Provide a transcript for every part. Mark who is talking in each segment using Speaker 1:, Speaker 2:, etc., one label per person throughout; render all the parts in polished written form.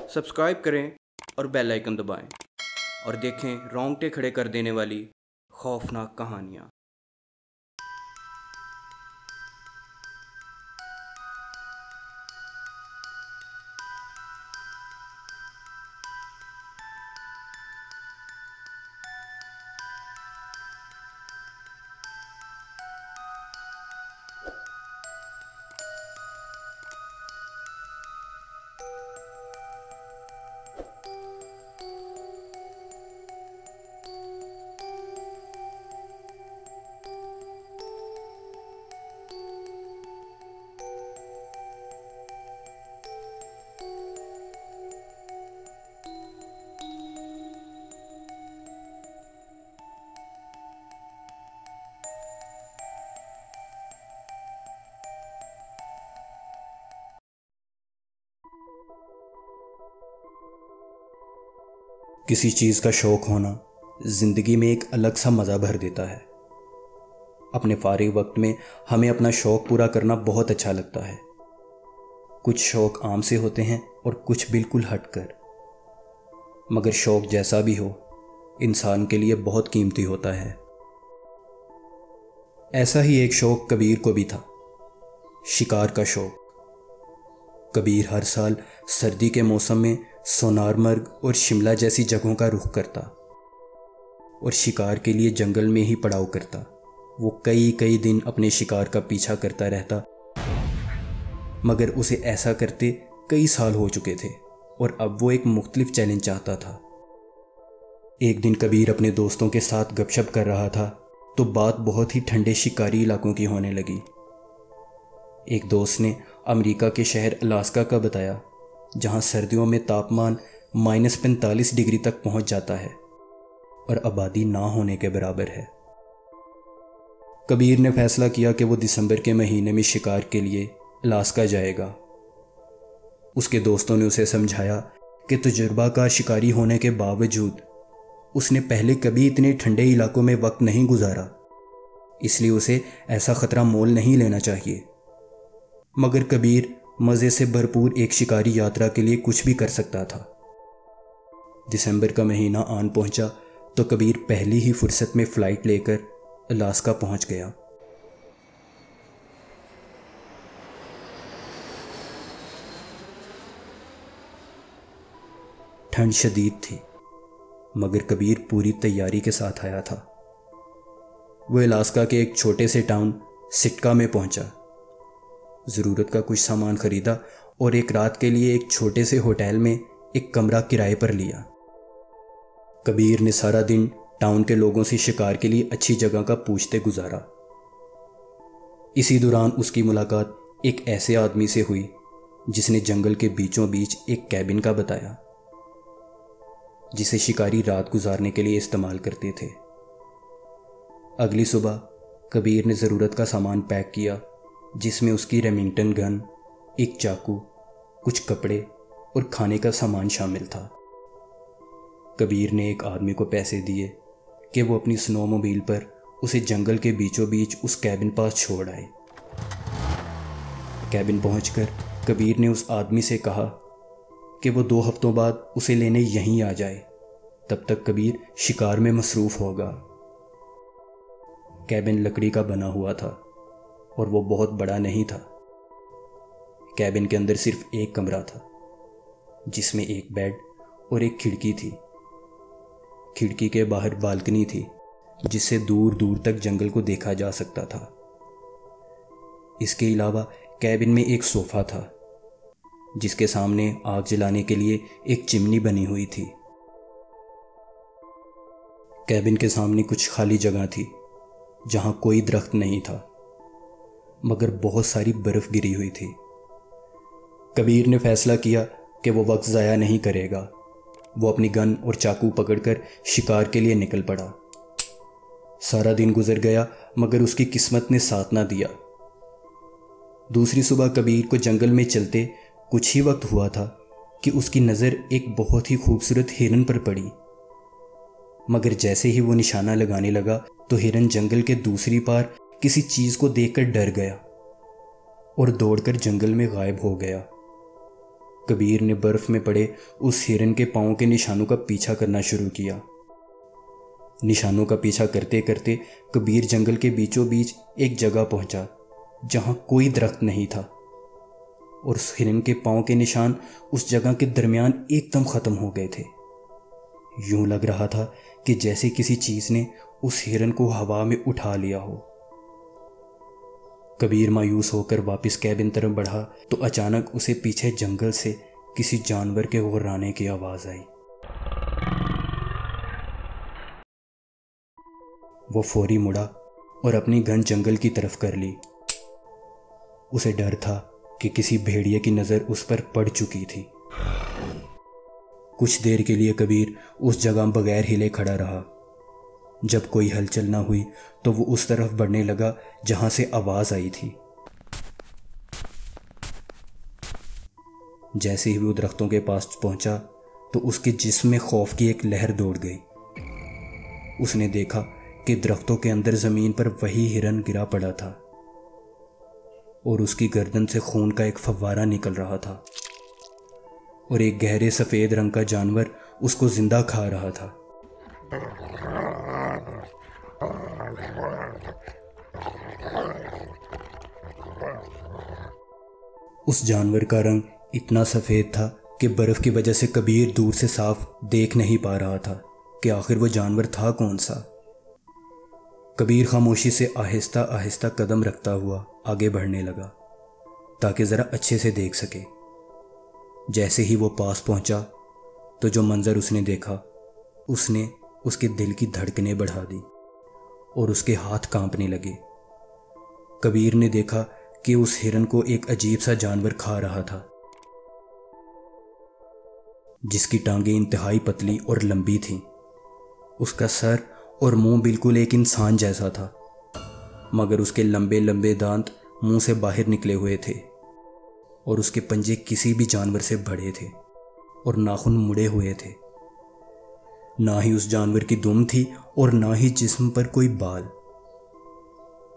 Speaker 1: Subscribe करें और bell icon दबाएं और देखें रोंगटे खड़े कर देने वाली खौफनाक कहानियाँ।
Speaker 2: किसी चीज़ का शौक़ होना ज़िंदगी में एक अलग सा मज़ा भर देता है। अपने फारिग वक्त में हमें अपना शौक़ पूरा करना बहुत अच्छा लगता है। कुछ शौक़ आम से होते हैं और कुछ बिल्कुल हटकर, मगर शौक़ जैसा भी हो इंसान के लिए बहुत कीमती होता है। ऐसा ही एक शौक़ कबीर को भी था, शिकार का शौक़। कबीर हर साल सर्दी के मौसम में सोनारमर्ग और शिमला जैसी जगहों का रुख करता और शिकार के लिए जंगल में ही पड़ाव करता। वो कई कई दिन अपने शिकार का पीछा करता रहता, मगर उसे ऐसा करते कई साल हो चुके थे और अब वो एक मुख्तलिफ चैलेंज चाहता था। एक दिन कबीर अपने दोस्तों के साथ गपशप कर रहा था तो बात बहुत ही ठंडे शिकारी इलाकों की होने लगी। एक दोस्त ने अमेरिका के शहर अलास्का का बताया, जहां सर्दियों में तापमान -45 डिग्री तक पहुंच जाता है और आबादी ना होने के बराबर है। कबीर ने फैसला किया कि वो दिसंबर के महीने में शिकार के लिए अलास्का जाएगा। उसके दोस्तों ने उसे समझाया कि तजुर्बाकार शिकारी होने के बावजूद उसने पहले कभी इतने ठंडे इलाकों में वक्त नहीं गुजारा, इसलिए उसे ऐसा ख़तरा मोल नहीं लेना चाहिए। मगर कबीर मज़े से भरपूर एक शिकारी यात्रा के लिए कुछ भी कर सकता था। दिसंबर का महीना आन पहुंचा तो कबीर पहली ही फुर्सत में फ़्लाइट लेकर अलास्का पहुंच गया। ठंड शदीद थी, मगर कबीर पूरी तैयारी के साथ आया था। वह अलास्का के एक छोटे से टाउन सिटका में पहुंचा, ज़रूरत का कुछ सामान ख़रीदा और एक रात के लिए एक छोटे से होटल में एक कमरा किराए पर लिया। कबीर ने सारा दिन टाउन के लोगों से शिकार के लिए अच्छी जगह का पूछते गुजारा। इसी दौरान उसकी मुलाकात एक ऐसे आदमी से हुई जिसने जंगल के बीचों बीच एक कैबिन का बताया, जिसे शिकारी रात गुजारने के लिए इस्तेमाल करते थे। अगली सुबह कबीर ने ज़रूरत का सामान पैक किया, जिसमें उसकी रेमिंगटन गन, एक चाकू, कुछ कपड़े और खाने का सामान शामिल था। कबीर ने एक आदमी को पैसे दिए कि वो अपनी स्नोमोबाइल पर उसे जंगल के बीचों बीच उस कैबिन पास छोड़ आए। कैबिन पहुंचकर कबीर ने उस आदमी से कहा कि वो 2 हफ्तों बाद उसे लेने यहीं आ जाए, तब तक कबीर शिकार में मसरूफ़ होगा। कैबिन लकड़ी का बना हुआ था और वो बहुत बड़ा नहीं था। कैबिन के अंदर सिर्फ एक कमरा था, जिसमें एक बेड और एक खिड़की थी। खिड़की के बाहर बालकनी थी, जिससे दूर दूर तक जंगल को देखा जा सकता था। इसके अलावा कैबिन में एक सोफ़ा था, जिसके सामने आग जलाने के लिए एक चिमनी बनी हुई थी। कैबिन के सामने कुछ खाली जगह थी, जहां कोई दरख्त नहीं था, मगर बहुत सारी बर्फ़ गिरी हुई थी। कबीर ने फैसला किया कि वो वक्त ज़ाया नहीं करेगा। वो अपनी गन और चाकू पकड़कर शिकार के लिए निकल पड़ा। सारा दिन गुजर गया, मगर उसकी किस्मत ने साथ ना दिया। दूसरी सुबह कबीर को जंगल में चलते कुछ ही वक्त हुआ था कि उसकी नज़र एक बहुत ही खूबसूरत हिरन पर पड़ी। मगर जैसे ही वो निशाना लगाने लगा तो हिरन जंगल के दूसरी पार किसी चीज़ को देखकर डर गया और दौड़कर जंगल में गायब हो गया। कबीर ने बर्फ में पड़े उस हिरन के पाँव के निशानों का पीछा करना शुरू किया। निशानों का पीछा करते करते कबीर जंगल के बीचों बीच एक जगह पहुंचा जहां कोई दरख्त नहीं था, और उस हिरन के पाँव के निशान उस जगह के दरमियान एकदम ख़त्म हो गए थे। यूं लग रहा था कि जैसे किसी चीज़ ने उस हिरन को हवा में उठा लिया हो। कबीर मायूस होकर वापस कैबिन तरफ बढ़ा तो अचानक उसे पीछे जंगल से किसी जानवर के गुर्राने की आवाज़ आई। वो फौरी मुड़ा और अपनी गन जंगल की तरफ कर ली। उसे डर था कि किसी भेड़िए की नज़र उस पर पड़ चुकी थी। कुछ देर के लिए कबीर उस जगह बगैर हिले खड़ा रहा। जब कोई हलचल ना हुई तो वो उस तरफ बढ़ने लगा जहां से आवाज़ आई थी। जैसे ही वो दरख्तों के पास पहुंचा तो उसके जिस्म में खौफ की एक लहर दौड़ गई। उसने देखा कि दरख्तों के अंदर ज़मीन पर वही हिरन गिरा पड़ा था और उसकी गर्दन से खून का एक फव्वारा निकल रहा था और एक गहरे सफ़ेद रंग का जानवर उसको जिंदा खा रहा था। उस जानवर का रंग इतना सफ़ेद था कि बर्फ़ की वजह से कबीर दूर से साफ देख नहीं पा रहा था कि आखिर वो जानवर था कौन सा। कबीर खामोशी से आहिस्ता आहिस्ता कदम रखता हुआ आगे बढ़ने लगा ताकि ज़रा अच्छे से देख सके। जैसे ही वो पास पहुंचा तो जो मंज़र उसने देखा उसने उसके दिल की धड़कनें बढ़ा दी और उसके हाथ कांपने लगे। कबीर ने देखा कि उस हिरन को एक अजीब सा जानवर खा रहा था, जिसकी टांगें इंतहाई पतली और लंबी थीं। उसका सर और मुंह बिल्कुल एक इंसान जैसा था, मगर उसके लंबे लंबे दांत मुंह से बाहर निकले हुए थे और उसके पंजे किसी भी जानवर से बड़े थे और नाखून मुड़े हुए थे। ना ही उस जानवर की दुम थी और ना ही जिस्म पर कोई बाल।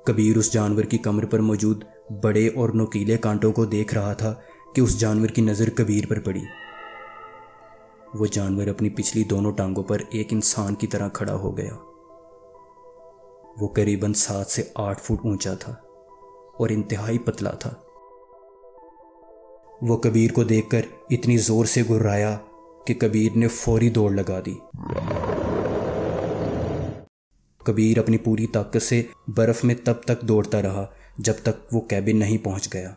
Speaker 2: कबीर उस जानवर की कमर पर मौजूद बड़े और नुकीले कांटों को देख रहा था कि उस जानवर की नज़र कबीर पर पड़ी। वो जानवर अपनी पिछली दोनों टांगों पर एक इंसान की तरह खड़ा हो गया। वो करीबन 7 से 8 फुट ऊंचा था और इंतहाई पतला था। वो कबीर को देखकर इतनी जोर से गुर्राया कि कबीर ने फौरी दौड़ लगा दी। कबीर अपनी पूरी ताकत से बर्फ में तब तक दौड़ता रहा जब तक वो कैबिन नहीं पहुंच गया।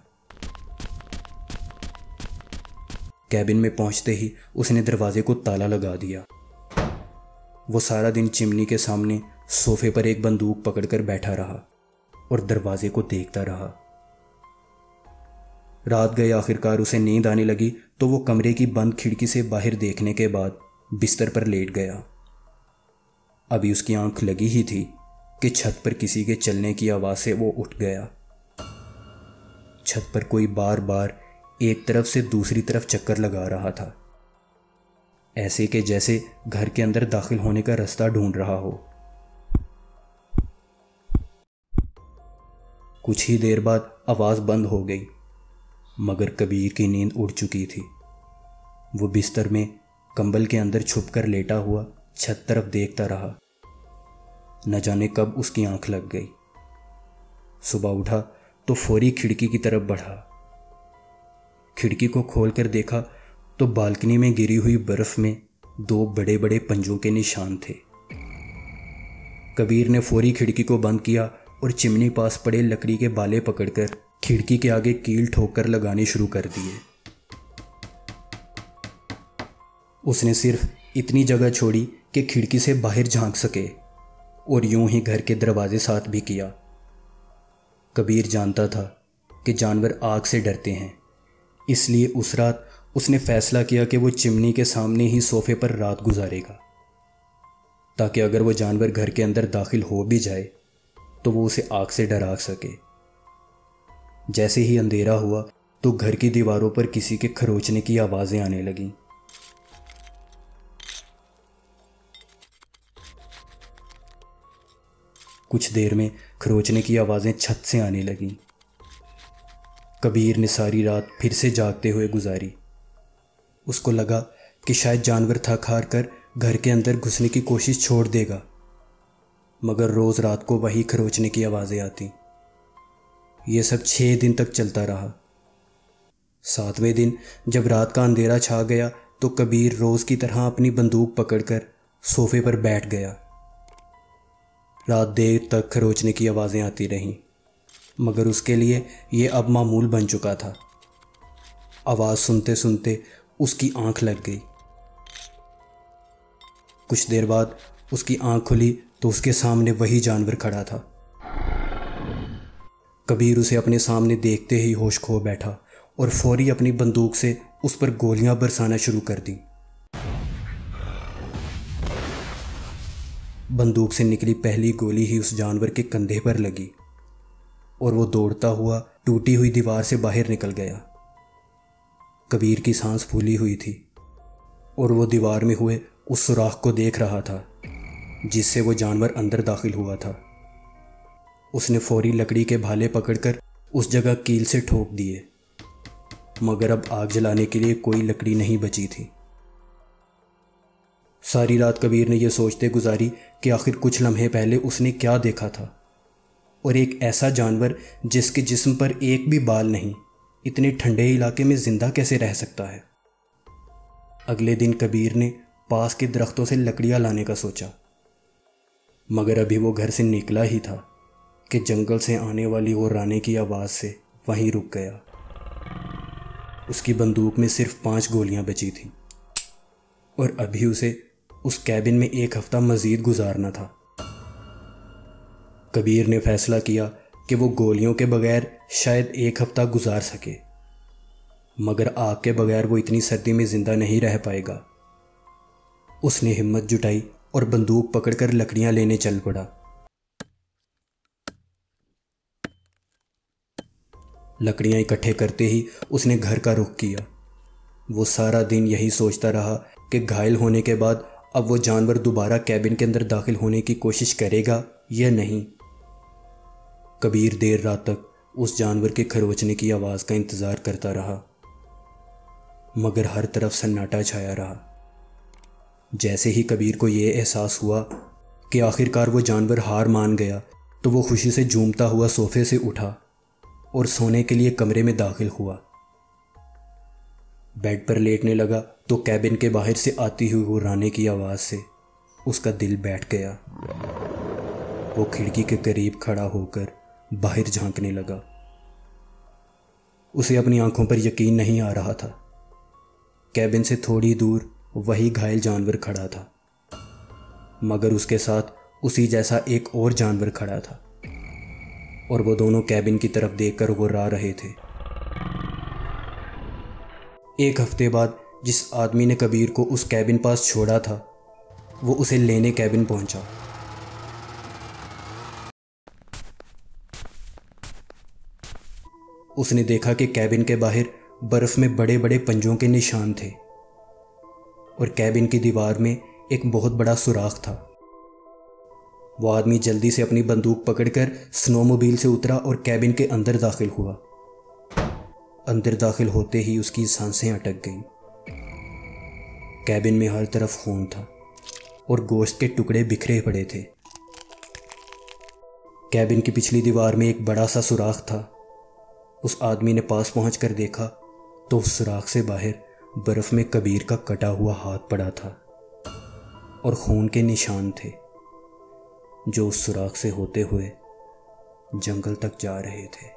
Speaker 2: कैबिन में पहुंचते ही उसने दरवाजे को ताला लगा दिया। वो सारा दिन चिमनी के सामने सोफे पर एक बंदूक पकड़कर बैठा रहा और दरवाजे को देखता रहा। रात गई, आखिरकार उसे नींद आने लगी तो वो कमरे की बंद खिड़की से बाहर देखने के बाद बिस्तर पर लेट गया। अभी उसकी आंख लगी ही थी कि छत पर किसी के चलने की आवाज़ से वो उठ गया। छत पर कोई बार बार एक तरफ से दूसरी तरफ चक्कर लगा रहा था, ऐसे कि जैसे घर के अंदर दाखिल होने का रास्ता ढूंढ रहा हो। कुछ ही देर बाद आवाज़ बंद हो गई, मगर कबीर की नींद उड़ चुकी थी। वो बिस्तर में कंबल के अंदर छुपकर लेटा हुआ छत तरफ देखता रहा। न जाने कब उसकी आंख लग गई। सुबह उठा तो फौरी खिड़की की तरफ बढ़ा। खिड़की को खोलकर देखा तो बालकनी में गिरी हुई बर्फ में 2 बड़े बड़े पंजों के निशान थे। कबीर ने फौरी खिड़की को बंद किया और चिमनी पास पड़े लकड़ी के बाले पकड़कर खिड़की के आगे कील ठोककर लगाने शुरू कर दिए। उसने सिर्फ इतनी जगह छोड़ी कि खिड़की से बाहर झांक सके और यूं ही घर के दरवाजे साथ भी किया। कबीर जानता था कि जानवर आग से डरते हैं, इसलिए उस रात उसने फैसला किया कि वो चिमनी के सामने ही सोफे पर रात गुजारेगा, ताकि अगर वो जानवर घर के अंदर दाखिल हो भी जाए तो वो उसे आग से डरा सके। जैसे ही अंधेरा हुआ तो घर की दीवारों पर किसी के खरोचने की आवाज़ें आने लगीं। कुछ देर में खरोचने की आवाज़ें छत से आने लगीं। कबीर ने सारी रात फिर से जागते हुए गुजारी उसको लगा कि शायद जानवर थक हार कर घर के अंदर घुसने की कोशिश छोड़ देगा, मगर रोज़ रात को वही खरोचने की आवाज़ें आती। ये सब 6 दिन तक चलता रहा। 7वें दिन जब रात का अंधेरा छा गया तो कबीर रोज़ की तरह अपनी बंदूक पकड़कर सोफे पर बैठ गया। रात देर तक खरोचने की आवाज़ें आती रहीं, मगर उसके लिए ये अब मामूल बन चुका था। आवाज़ सुनते सुनते उसकी आंख लग गई। कुछ देर बाद उसकी आंख खुली तो उसके सामने वही जानवर खड़ा था। कबीर उसे अपने सामने देखते ही होश खो बैठा और फौरी अपनी बंदूक से उस पर गोलियां बरसाना शुरू कर दी। बंदूक से निकली पहली गोली ही उस जानवर के कंधे पर लगी और वो दौड़ता हुआ टूटी हुई दीवार से बाहर निकल गया। कबीर की सांस फूली हुई थी और वो दीवार में हुए उस सुराख को देख रहा था जिससे वो जानवर अंदर दाखिल हुआ था। उसने फौरी लकड़ी के भाले पकड़कर उस जगह कील से ठोक दिए, मगर अब आग जलाने के लिए कोई लकड़ी नहीं बची थी। सारी रात कबीर ने यह सोचते गुजारी कि आखिर कुछ लम्हे पहले उसने क्या देखा था, और एक ऐसा जानवर जिसके जिस्म पर एक भी बाल नहीं, इतने ठंडे इलाके में जिंदा कैसे रह सकता है। अगले दिन कबीर ने पास के दरख्तों से लकड़ियां लाने का सोचा, मगर अभी वो घर से निकला ही था कि जंगल से आने वाली वो राने की आवाज़ से वहीं रुक गया। उसकी बंदूक में सिर्फ 5 गोलियां बची थीं और अभी उसे उस कैबिन में 1 हफ्ता मज़ीद गुजारना था। कबीर ने फैसला किया कि वो गोलियों के बगैर शायद 1 हफ्ता गुजार सके, मगर आग के बगैर वो इतनी सर्दी में ज़िंदा नहीं रह पाएगा। उसने हिम्मत जुटाई और बंदूक पकड़कर लकड़ियां लेने चल पड़ा। लकड़ियां इकट्ठे करते ही उसने घर का रुख किया। वो सारा दिन यही सोचता रहा कि घायल होने के बाद अब वो जानवर दोबारा कैबिन के अंदर दाखिल होने की कोशिश करेगा या नहीं। कबीर देर रात तक उस जानवर के खरोचने की आवाज़ का इंतज़ार करता रहा, मगर हर तरफ सन्नाटा छाया रहा। जैसे ही कबीर को ये एहसास हुआ कि आखिरकार वो जानवर हार मान गया, तो वो खुशी से झूमता हुआ सोफे से उठा और सोने के लिए कमरे में दाखिल हुआ। बेड पर लेटने लगा तो कैबिन के बाहर से आती हुई वो राने की आवाज़ से उसका दिल बैठ गया। वो खिड़की के करीब खड़ा होकर बाहर झांकने लगा। उसे अपनी आंखों पर यकीन नहीं आ रहा था। कैबिन से थोड़ी दूर वही घायल जानवर खड़ा था, मगर उसके साथ उसी जैसा एक और जानवर खड़ा था और वो दोनों कैबिन की तरफ देखकर गुर्रा रहे थे। 1 हफ्ते बाद जिस आदमी ने कबीर को उस कैबिन पास छोड़ा था, वो उसे लेने कैबिन पहुंचा। उसने देखा कि कैबिन के बाहर बर्फ में बड़े बड़े पंजों के निशान थे और कैबिन की दीवार में एक बहुत बड़ा सुराख था। वो आदमी जल्दी से अपनी बंदूक पकड़कर स्नोमोबाइल से उतरा और कैबिन के अंदर दाखिल हुआ। अंदर दाखिल होते ही उसकी सांसें अटक गईं। कैबिन में हर तरफ खून था और गोश्त के टुकड़े बिखरे पड़े थे। कैबिन की पिछली दीवार में एक बड़ा सा सुराख था। उस आदमी ने पास पहुंचकर देखा तो उस सुराख से बाहर बर्फ में कबीर का कटा हुआ हाथ पड़ा था और खून के निशान थे जो उस सुराख से होते हुए जंगल तक जा रहे थे।